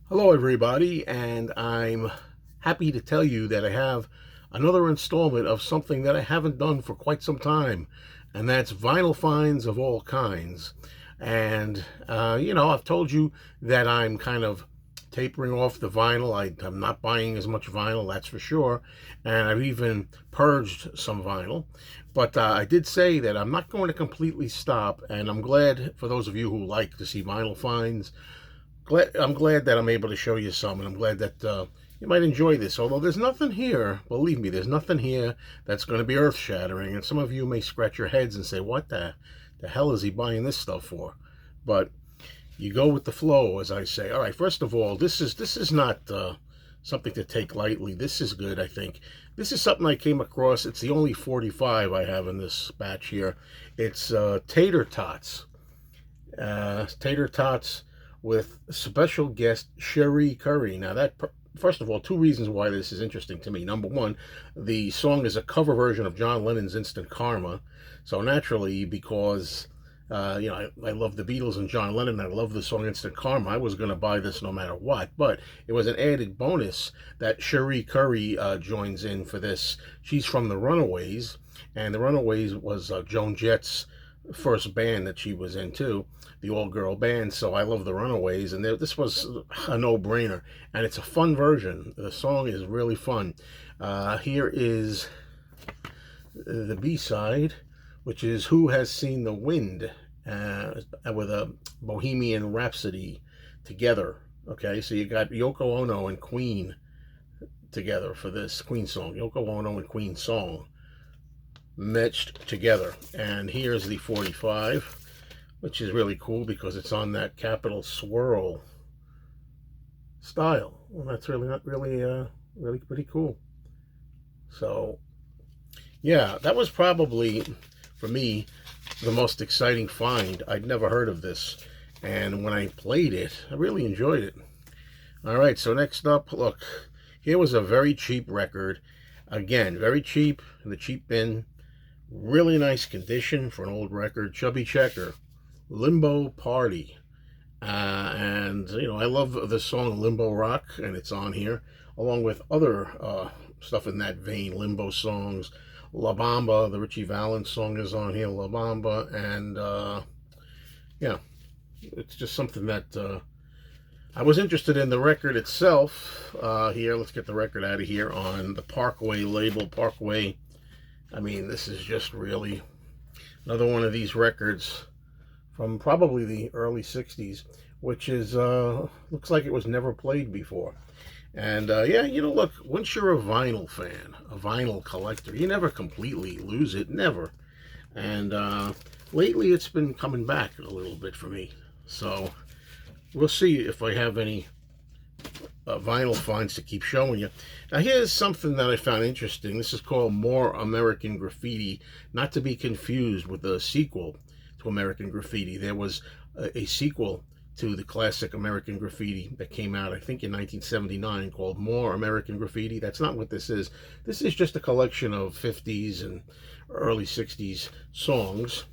Hello, everybody, and I'm happy to tell you that I have another installment of something that I haven't done for quite some time, and that's vinyl finds of all kinds. And, I've told you that I'm kind of tapering off the vinyl. I'm not buying as much vinyl, that's for sure, and I've even purged some vinyl. But I did say that I'm not going to completely stop, and I'm glad for those of you who like to see vinyl finds. I'm glad that I'm able to show you some, and I'm glad that you might enjoy this. Although there's nothing here, believe me, there's nothing here that's going to be earth shattering. And some of you may scratch your heads and say, "What the hell is he buying this stuff for?" But you go with the flow, as I say. All right, first of all, this is not something to take lightly. This is good, I think. This is something I came across. It's the only 45 I have in this batch here. It's tater tots. Tater tots with special guest Cherie Currie. Now, first of all, two reasons why this is interesting to me. Number one, the song is a cover version of John Lennon's Instant Karma. So naturally, because I love the Beatles and John Lennon, I love the song Instant Karma, I was going to buy this no matter what. But it was an added bonus that Cherie Currie joins in for this. She's from the Runaways, and the Runaways was Joan Jett's first band that she was in too, the all-girl band. So I love the Runaways, and this was a no-brainer, and it's a fun version. The song is really fun. Here is the B-side, which is "Who Has Seen the Wind," with a Bohemian Rhapsody together. Okay, so you got Yoko Ono and Queen together for this Queen song. Yoko Ono and Queen song matched together. And here's the 45, which is really cool because it's on that Capital Swirl style. Well, that's really pretty cool. So yeah, that was probably for me the most exciting find. I'd never heard of this, and when I played it, I really enjoyed it. All right, so next up, look, here was a very cheap record. Again, very cheap in the cheap bin. Really nice condition for an old record. Chubby Checker, Limbo Party. And, I love the song Limbo Rock, and it's on here, along with other stuff in that vein, limbo songs. La Bamba, the Richie Valens song is on here, La Bamba, and yeah, it's just something that I was interested in. The record itself, here, let's get the record out of here, on the Parkway label. Parkway, I mean, this is just really another one of these records from probably the early 60s, which is, looks like it was never played before. And yeah, look, once you're a vinyl fan, a vinyl collector, you never completely lose it, never. And lately it's been coming back a little bit for me. So we'll see if I have any vinyl finds to keep showing you. Now, here's something that I found interesting. This is called More American Graffiti, not to be confused with the sequel to American Graffiti. There was a sequel to the classic American Graffiti that came out, I think, in 1979, called More American Graffiti. That's not what this is. This is just a collection of 50s and early 60s songs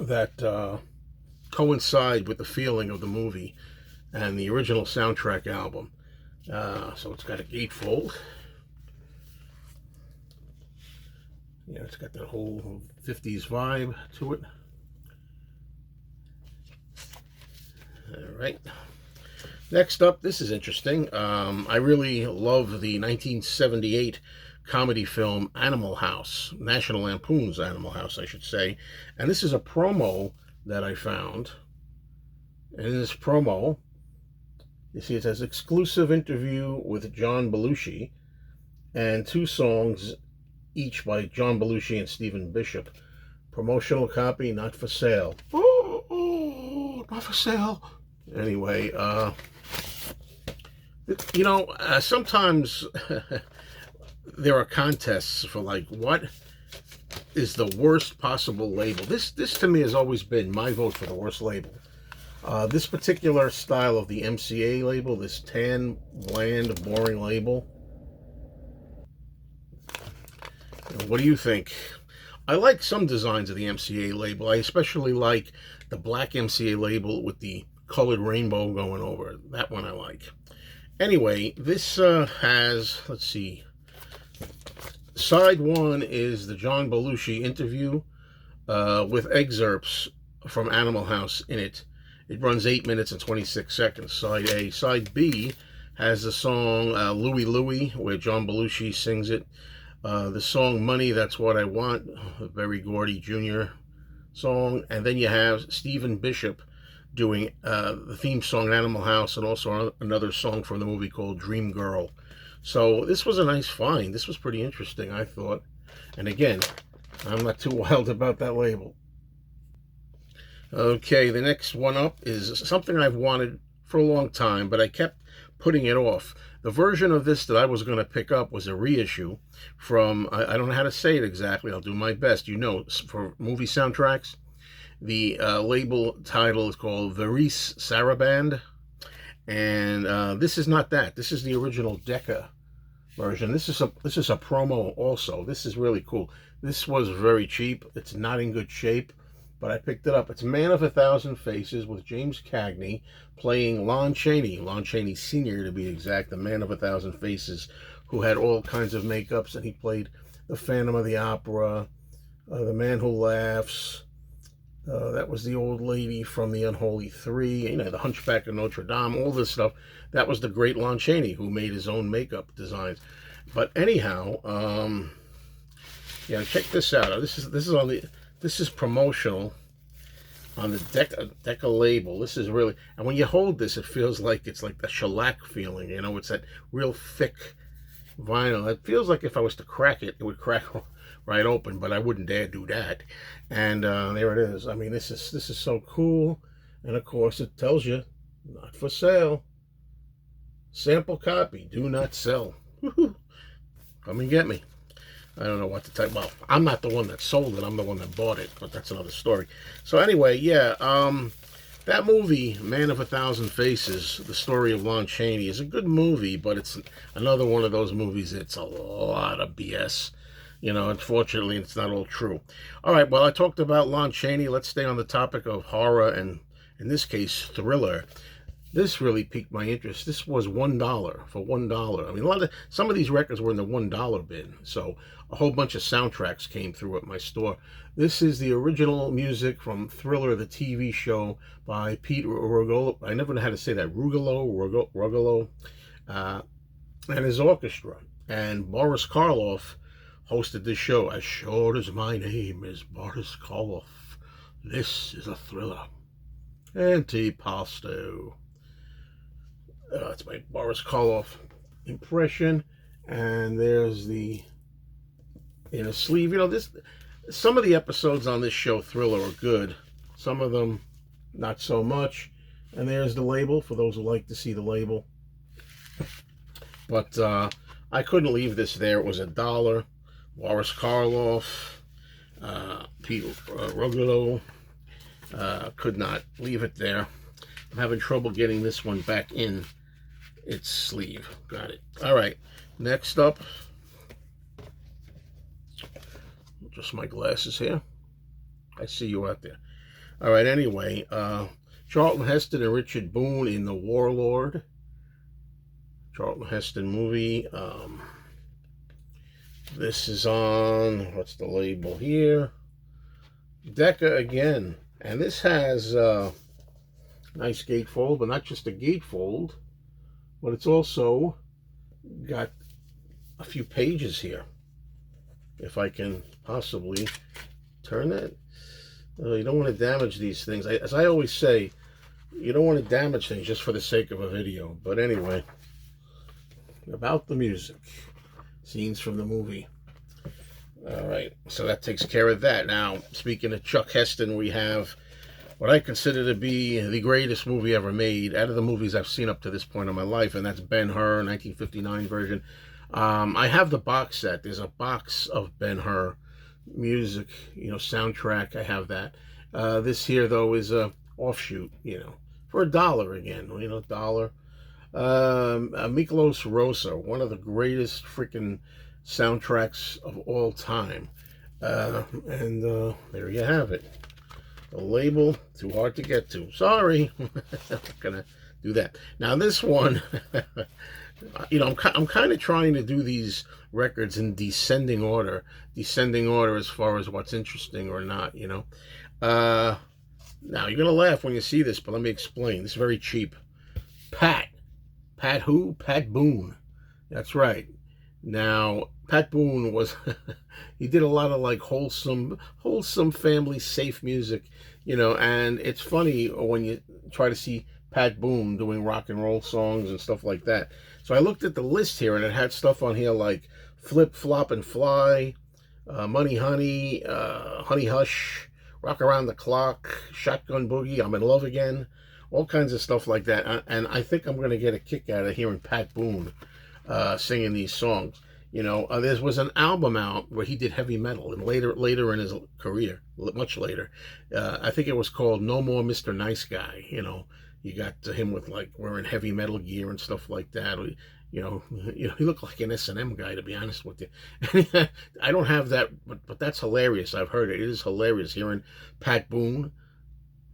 that coincide with the feeling of the movie and the original soundtrack album. So it's got a gatefold. Yeah, it's got that whole 50s vibe to it. All right. Next up, this is interesting. I really love the 1978 comedy film Animal House, National Lampoon's Animal House, I should say. And this is a promo that I found. And in this promo, you see it says exclusive interview with John Belushi and two songs each by John Belushi and Stephen Bishop. Promotional copy, not for sale. Oh, not for sale. Anyway, sometimes there are contests for, like, what is the worst possible label. This to me has always been my vote for the worst label. This particular style of the MCA label, this tan, bland, boring label. What do you think? I like some designs of the MCA label. I especially like the black MCA label with the colored rainbow going over it. That one I like. Anyway, this has, let's see, side one is the John Belushi interview with excerpts from Animal House in it. It runs 8 minutes and 26 seconds, side A. Side B has the song Louie Louie, where John Belushi sings it. The song Money, That's What I Want, a very Gordy Jr. song. And then you have Stephen Bishop doing the theme song Animal House, and also another song from the movie called Dream Girl. So this was a nice find. This was pretty interesting, I thought. And again, I'm not too wild about that label. Okay, the next one up is something I've wanted for a long time, but I kept putting it off. The version of this that I was going to pick up was a reissue from, I don't know how to say it exactly, I'll do my best, you know, for movie soundtracks. The label title is called Veris Saraband, and this is not that. This is the original Decca version. This is a promo also. This is really cool. This was very cheap. It's not in good shape, but I picked it up. It's Man of a Thousand Faces with James Cagney playing Lon Chaney Sr. to be exact, the Man of a Thousand Faces, who had all kinds of makeups, and he played the Phantom of the Opera, the Man Who Laughs. That was the old lady from the Unholy Three, you know, the Hunchback of Notre Dame, all this stuff. That was the great Lon Chaney, who made his own makeup designs. But anyhow, yeah, check this out. This is promotional on the Decca label. This is really, and when you hold this, it feels like it's like the shellac feeling. You know, it's that real thick vinyl. It feels like if I was to crack it, it would crack right open, but I wouldn't dare do that. And there it is. I mean, this is so cool. And of course, it tells you, not for sale. Sample copy, do not sell. Come and get me. I don't know what to type. Well, I'm not the one that sold it. I'm the one that bought it, but that's another story. So anyway, yeah, that movie, Man of a Thousand Faces, the story of Lon Chaney, is a good movie, but it's another one of those movies. It's a lot of BS. You know, unfortunately, it's not all true. All right, well, I talked about Lon Chaney. Let's stay on the topic of horror and, in this case, thriller. This really piqued my interest. This was $1 for $1. I mean, some of these records were in the $1 bin, so a whole bunch of soundtracks came through at my store. This is the original music from Thriller, the TV show, by Pete Rugolo. I never know how to say that. Rugolo, and his orchestra. And Boris Karloff hosted this show. As short as my name is Boris Karloff, this is a thriller. Antipasto. It's my Boris Karloff impression, and there's the in a sleeve. You know, some of the episodes on this show, Thriller, are good. Some of them, not so much. And there's the label for those who like to see the label. But I couldn't leave this there. It was $1. Boris Karloff, Pete Rugolo. Could not leave it there. I'm having trouble getting this one back in its sleeve. Got it. All right. Next up, just my glasses here. I see you out there. All right. Anyway, Charlton Heston and Richard Boone in The Warlord. Charlton Heston movie. This is on, what's the label here? Decca again. And this has nice gatefold, but not just a gatefold, but it's also got a few pages here. If I can possibly turn that. You don't want to damage these things. As I always say, you don't want to damage things just for the sake of a video. But anyway, about the music. Scenes from the movie. All right, so that takes care of that. Now, speaking of Chuck Heston, we have what I consider to be the greatest movie ever made out of the movies I've seen up to this point in my life, and that's Ben-Hur, 1959 version. I have the box set. There's a box of Ben-Hur music, you know, soundtrack. I have that. This here, though, is a offshoot, you know, for $1 again, you know, $1. Miklos Rosa, one of the greatest freaking soundtracks of all time. And there you have it. The label, too hard to get to. Sorry. I'm not going to do that. Now, this one, you know, I'm kind of trying to do these records in descending order. Descending order as far as what's interesting or not, you know. Now, you're going to laugh when you see this, but let me explain. This is very cheap. Pat. Pat who? Pat Boone. That's right. Now, Pat Boone was, he did a lot of like wholesome family safe music, you know, and it's funny when you try to see Pat Boone doing rock and roll songs and stuff like that. So I looked at the list here and it had stuff on here like Flip, Flop, and Fly, Money Honey, Honey Hush, Rock Around the Clock, Shotgun Boogie, I'm in Love Again, all kinds of stuff like that. And I think I'm going to get a kick out of hearing Pat Boone singing these songs. You know, there was an album out where he did heavy metal, and later in his career, much later, I think it was called No More Mr. Nice Guy. You know, you got him with like wearing heavy metal gear and stuff like that. You know, he looked like an S&M guy, to be honest with you. I don't have that, but that's hilarious. I've heard it. It is hilarious hearing Pat Boone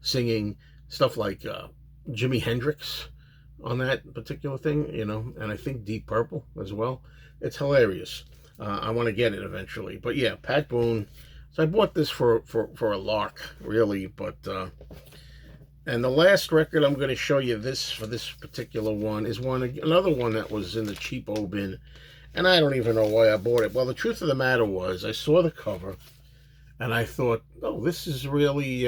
singing stuff like Jimi Hendrix on that particular thing, you know, and I think Deep Purple as well. It's hilarious. I want to get it eventually. But yeah, Pat Boone. So I bought this for a lark, really. But and the last record I'm going to show you for this particular one is another one that was in the cheapo bin, and I don't even know why I bought it. Well, the truth of the matter was, I saw the cover, and I thought, oh, this is really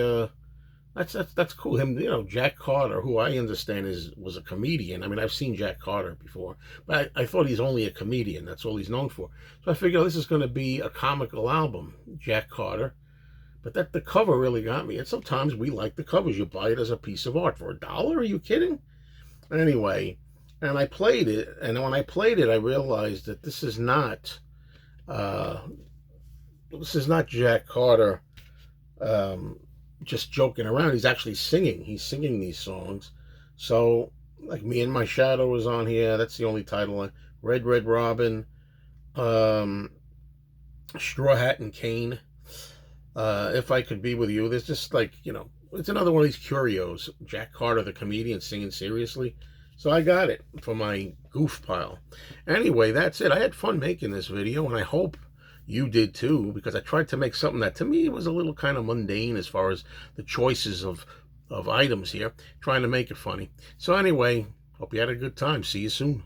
that's cool. Him, you know, Jack Carter, who I understand was a comedian. I mean, I've seen Jack Carter before, but I thought he's only a comedian. That's all he's known for. So I figured this is going to be a comical album, Jack Carter. But the cover really got me. And sometimes we like the covers. You buy it as a piece of art for $1. Are you kidding? Anyway, and I played it, and when I played it, I realized that this is not Jack Carter. Just joking around. He's actually singing. He's singing these songs. So, like Me and My Shadow was on here. That's the only title. Red Red Robin, Straw Hat and Cane, If I Could Be With You. There's just like, you know, it's another one of these curios. Jack Carter, the comedian, singing seriously. So I got it for my goof pile. Anyway, that's it. I had fun making this video, and I hope you did too, because I tried to make something that to me was a little kind of mundane as far as the choices of items here, trying to make it funny. So anyway, hope you had a good time. See you soon.